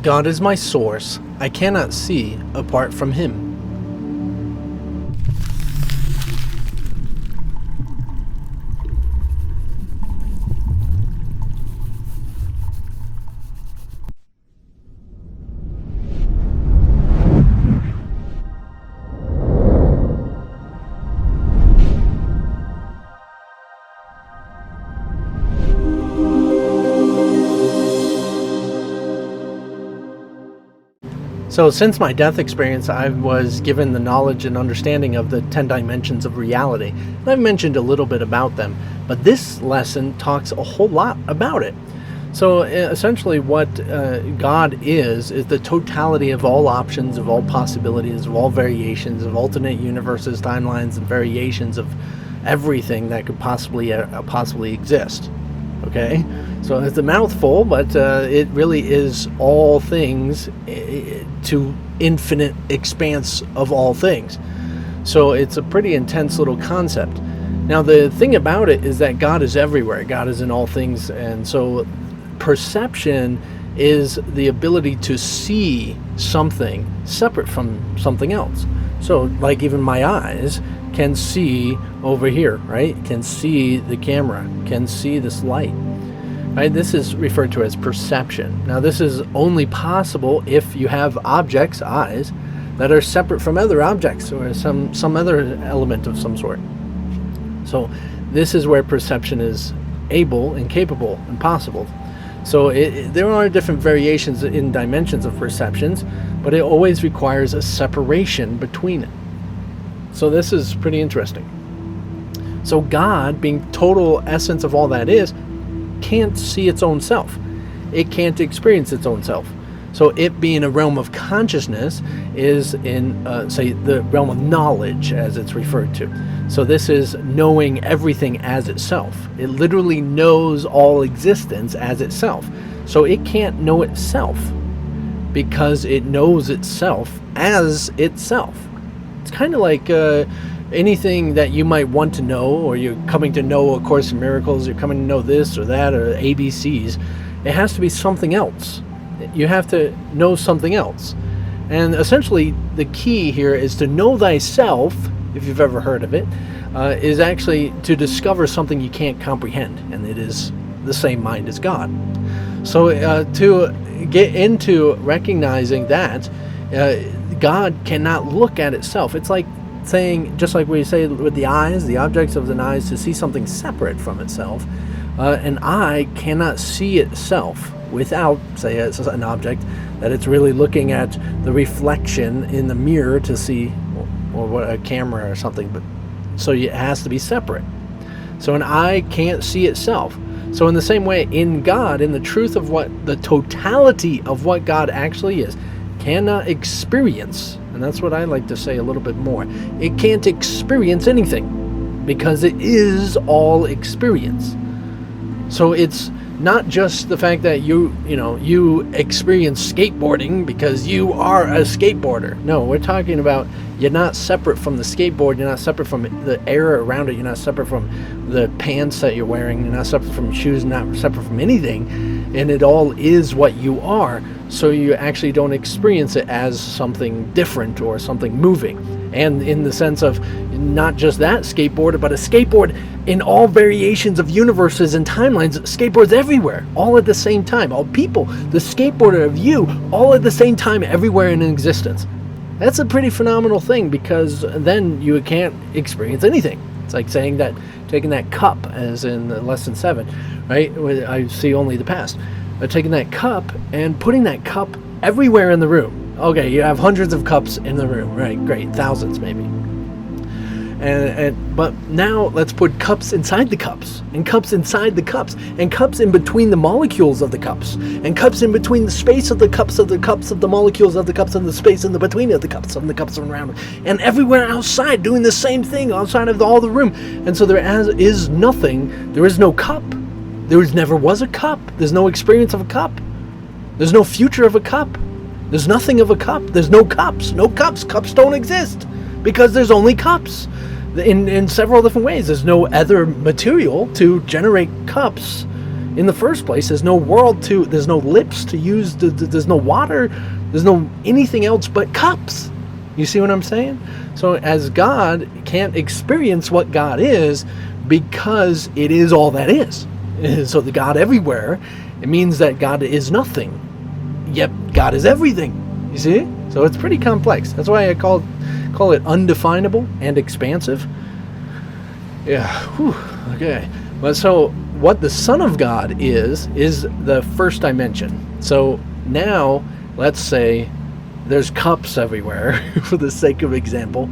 God is my source. I cannot see apart from Him. So since my death experience, I was given the knowledge and understanding of the 10 dimensions of reality. And I've mentioned a little bit about them, but this lesson talks a whole lot about it. So essentially what God is the totality of all options, of all possibilities, of all variations, of alternate universes, timelines, and variations of everything that could possibly exist. Okay? So it's a mouthful, but it really is all things to infinite expanse of all things. So it's a pretty intense little concept. Now the thing about it is that God is everywhere. God is in all things, and so perception is the ability to see something separate from something else. So like even my eyes can see over here, right? Can see the camera, can see this light. Right? This is referred to as perception. Now this is only possible if you have objects, eyes, that are separate from other objects or some other element of some sort. So this is where perception is able and capable and possible. So there are different variations in dimensions of perceptions, but it always requires a separation between it. So this is pretty interesting. So God, being total essence of all that is, can't see its own self. It can't experience its own self. So it being a realm of consciousness is in, say, the realm of knowledge, as it's referred to. So this is knowing everything as itself. It literally knows all existence as itself. So it can't know itself because it knows itself as itself. It's kind of like anything that you might want to know, or you're coming to know A Course in Miracles, you're coming to know this or that or ABCs, it has to be something else. You have to know something else. And essentially the key here is to know thyself, if you've ever heard of it, is actually to discover something you can't comprehend, and it is the same mind as God. So to get into recognizing that God cannot look at itself, it's like saying, just like we say with the eyes, the objects of the eyes, to see something separate from itself. An eye cannot see itself without, say, it's an object that it's really looking at the reflection in the mirror to see, or what, a camera or something. But so it has to be separate. So an eye can't see itself. So in the same way, in God, in the truth of what the totality of what God actually is, cannot experience, and that's what I like to say a little bit more, it can't experience anything because it is all experience. So it's not just the fact that you experience skateboarding because you are a skateboarder. No, we're talking about you're not separate from the skateboard, you're not separate from the air around it, you're not separate from the pants that you're wearing, you're not separate from shoes, not separate from anything, and it all is what you are. So you actually don't experience it as something different or something moving. And in the sense of not just that skateboarder, but a skateboard in all variations of universes and timelines, skateboards everywhere, all at the same time. All people, the skateboarder of you, all at the same time, everywhere in existence. That's a pretty phenomenal thing, because then you can't experience anything. It's like saying that, taking that cup, as in lesson 7, right? I see only the past. Taking that cup and putting that cup everywhere in the room. Okay, you have hundreds of cups in the room, right? Great, thousands maybe. But now let's put cups inside the cups, and cups inside the cups, and cups in between the molecules of the cups, and cups in between the space of the cups of the cups of the molecules of the cups, and the space in the between of the cups and the cups around, and everywhere outside doing the same thing outside of all the room. And so there is nothing, there is no cup. There never was a cup. There's no experience of a cup. There's no future of a cup. There's nothing of a cup. There's no cups. No cups. Cups don't exist because there's only cups. In several different ways. There's no other material to generate cups In the first place, there's no there's no lips to use, there's no water, there's no anything else but cups. You see what I'm saying? So as God can't experience what God is because it is all that is. So the God everywhere, it means that God is nothing, yet God is everything. You see? So it's pretty complex. That's why I call it undefinable and expansive. Yeah. Whew. Okay. But so what the Son of God is the first dimension. So now let's say there's cups everywhere for the sake of example,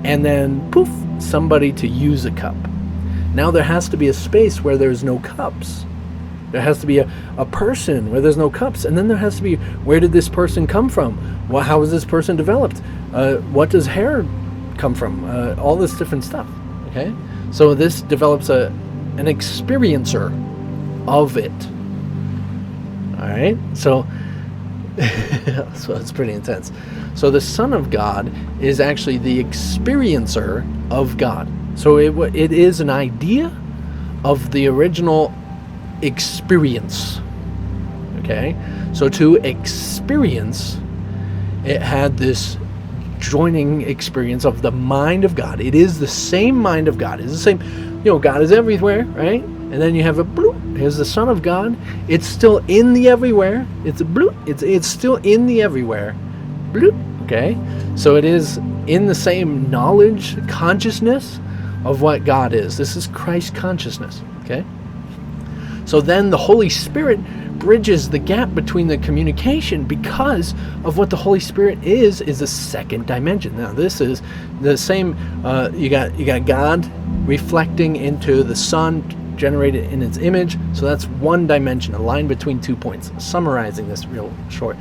and then poof, somebody to use a cup. Now there has to be a space where there's no cups. There has to be a person where there's no cups, and then there has to be, where did this person come from? Well, how is this person developed? What does hair come from? All this different stuff. Okay, so this develops an experiencer of it. All right, so it's pretty intense. So the Son of God is actually the experiencer of God. So it is an idea of the original experience. Okay, so to experience, it had this joining experience of the mind of God. It is the same mind of God. It's the same, God is everywhere, right? And then you have a bloop. Here's the Son of God. It's still in the everywhere. It's a bloop. It's still in the everywhere. Bloop. Okay? So it is in the same knowledge, consciousness of what God is. This is Christ consciousness. Okay? So then the Holy Spirit bridges the gap between the communication, because of what the Holy Spirit is the second dimension. Now this is the same. You got God reflecting into the Son, generated in its image. So that's one dimension, a line between 2 points. Summarizing this real short.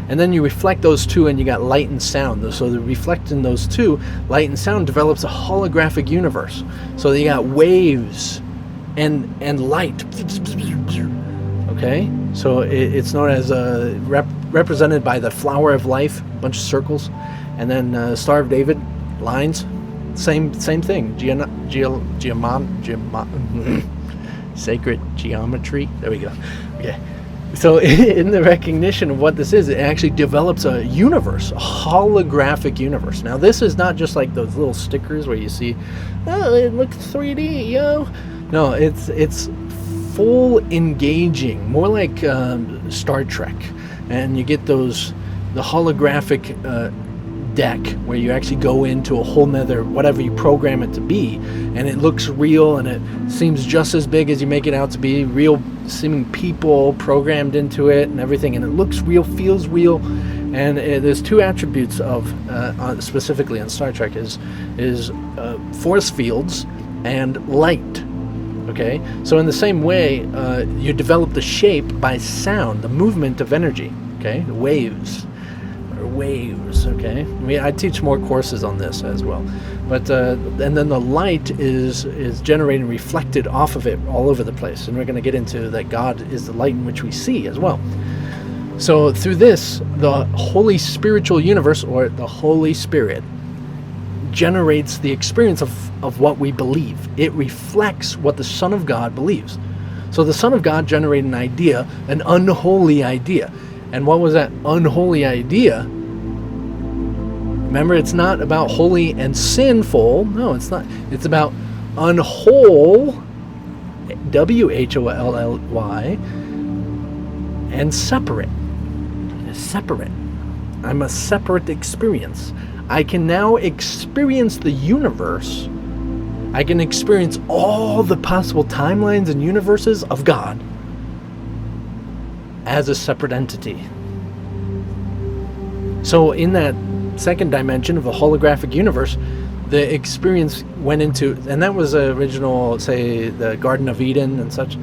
And then you reflect those two and you got light and sound. So the reflecting those two, light and sound, develops a holographic universe. So you got waves and light. Okay? So it's known as represented by the flower of life, a bunch of circles. And then Star of David, lines. Same thing. Sacred geometry. There we go. Okay. So in the recognition of what this is, it actually develops a universe, a holographic universe. Now this is not just like those little stickers where you see, oh, it looks 3D, yo. No, it's full engaging, more like Star Trek. And you get the holographic deck where you actually go into a whole nother, whatever you program it to be, and it looks real and it seems just as big as you make it out to be, real seeming people programmed into it and everything, and it looks real, feels real. And there's two attributes of specifically on Star Trek is force fields and light. Okay, so in the same way, you develop the shape by sound, the movement of energy. Okay, the waves. Okay, I teach more courses on this as well, but and then the light is generated and reflected off of it all over the place, and we're going to get into that God is the light in which we see as well. So through this, the holy spiritual universe, or the Holy Spirit, generates the experience of what we believe. It reflects what the Son of God believes. So the Son of God generated an idea, an unholy idea. And what was that unholy idea? Remember, it's not about holy and sinful. No, it's not. It's about unwhole, W-H-O-L-L-Y, and separate. Separate. I'm a separate experience. I can now experience the universe. I can experience all the possible timelines and universes of God as a separate entity. So in that second dimension of a holographic universe, the experience went into, and that was the original, say, the Garden of Eden and such.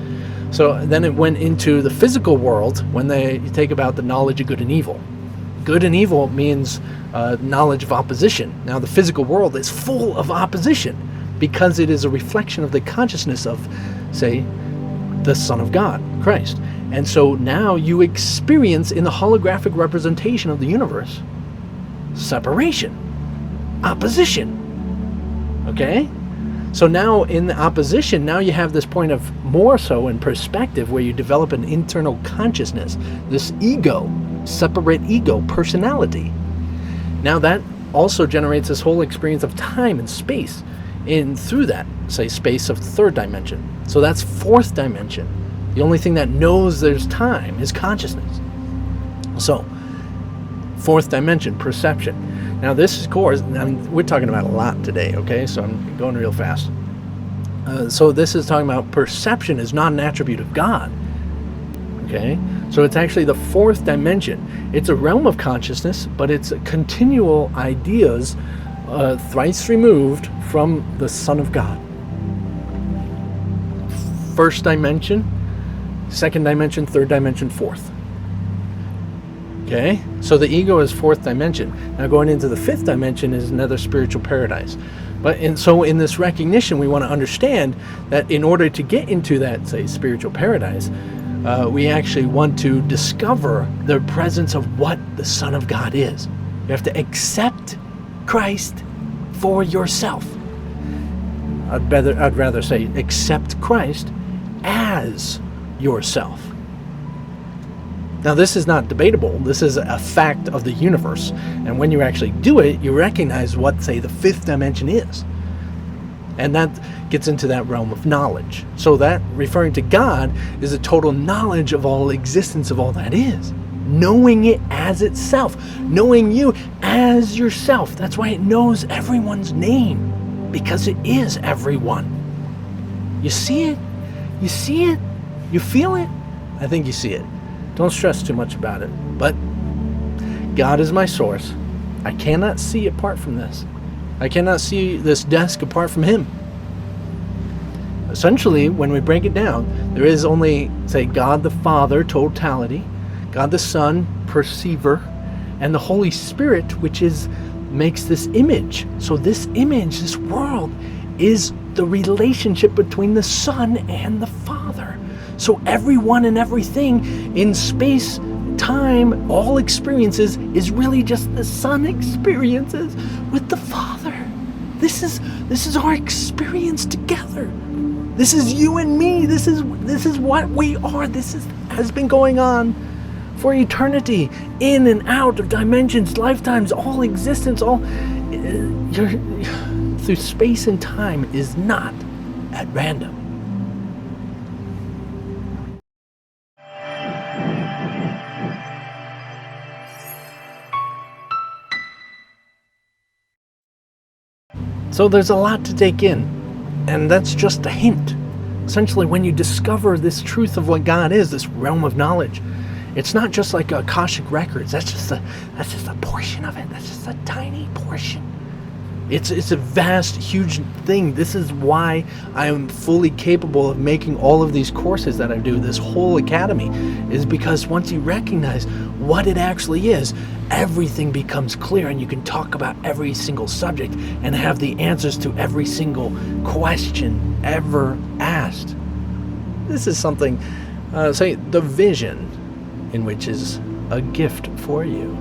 So then it went into the physical world when you take about the knowledge of good and evil. Good and evil means knowledge of opposition. Now the physical world is full of opposition because it is a reflection of the consciousness of, say, the Son of God, Christ. And so now you experience in the holographic representation of the universe separation, opposition. Okay? So now in the opposition, now you have this point of more so in perspective where you develop an internal consciousness, this ego, separate ego, personality. Now that also generates this whole experience of time and space in through that, say, space of the third dimension. So that's fourth dimension. The only thing that knows there's time is consciousness. So, fourth dimension, perception. Now this is core. I mean, we're talking about a lot today, okay? So I'm going real fast. So this is talking about perception is not an attribute of God, okay? So it's actually the fourth dimension. It's a realm of consciousness, but it's continual ideas thrice removed from the Son of God. First dimension, second dimension, third dimension, fourth. Okay, so the ego is fourth dimension. Now going into the fifth dimension is another spiritual paradise. So in this recognition, we want to understand that in order to get into that, say, spiritual paradise, we actually want to discover the presence of what the Son of God is. You have to accept Christ for yourself. I'd rather say accept Christ as yourself. Now this is not debatable. This is a fact of the universe. And when you actually do it, you recognize what, say, the fifth dimension is. And that gets into that realm of knowledge. So that, referring to God, is a total knowledge of all existence of all that is. Knowing it as itself. Knowing you as yourself. That's why it knows everyone's name. Because it is everyone. You see it? You see it? You feel it? I think you see it. Don't stress too much about it. But God is my source. I cannot see apart from this. I cannot see this desk apart from Him. Essentially, when we break it down, there is only, say, God the Father, totality, God the Son, perceiver, and the Holy Spirit, which makes this image. So this image, this world, is the relationship between the Son and the Father. So everyone and everything in space, time, all experiences is really just the Son experiences with the Father. This is our experience together. This is you and me. This is what we are. Has been going on for eternity, in and out of dimensions, lifetimes, all existence, through space and time is not at random. So there's a lot to take in, and that's just a hint. Essentially, when you discover this truth of what God is, this realm of knowledge, it's not just like Akashic records. That's just a portion of it. That's just a tiny portion. It's a vast, huge thing. This is why I am fully capable of making all of these courses that I do, this whole academy, is because once you recognize what it actually is, everything becomes clear and you can talk about every single subject and have the answers to every single question ever asked. This is something, say, the vision, in which is a gift for you.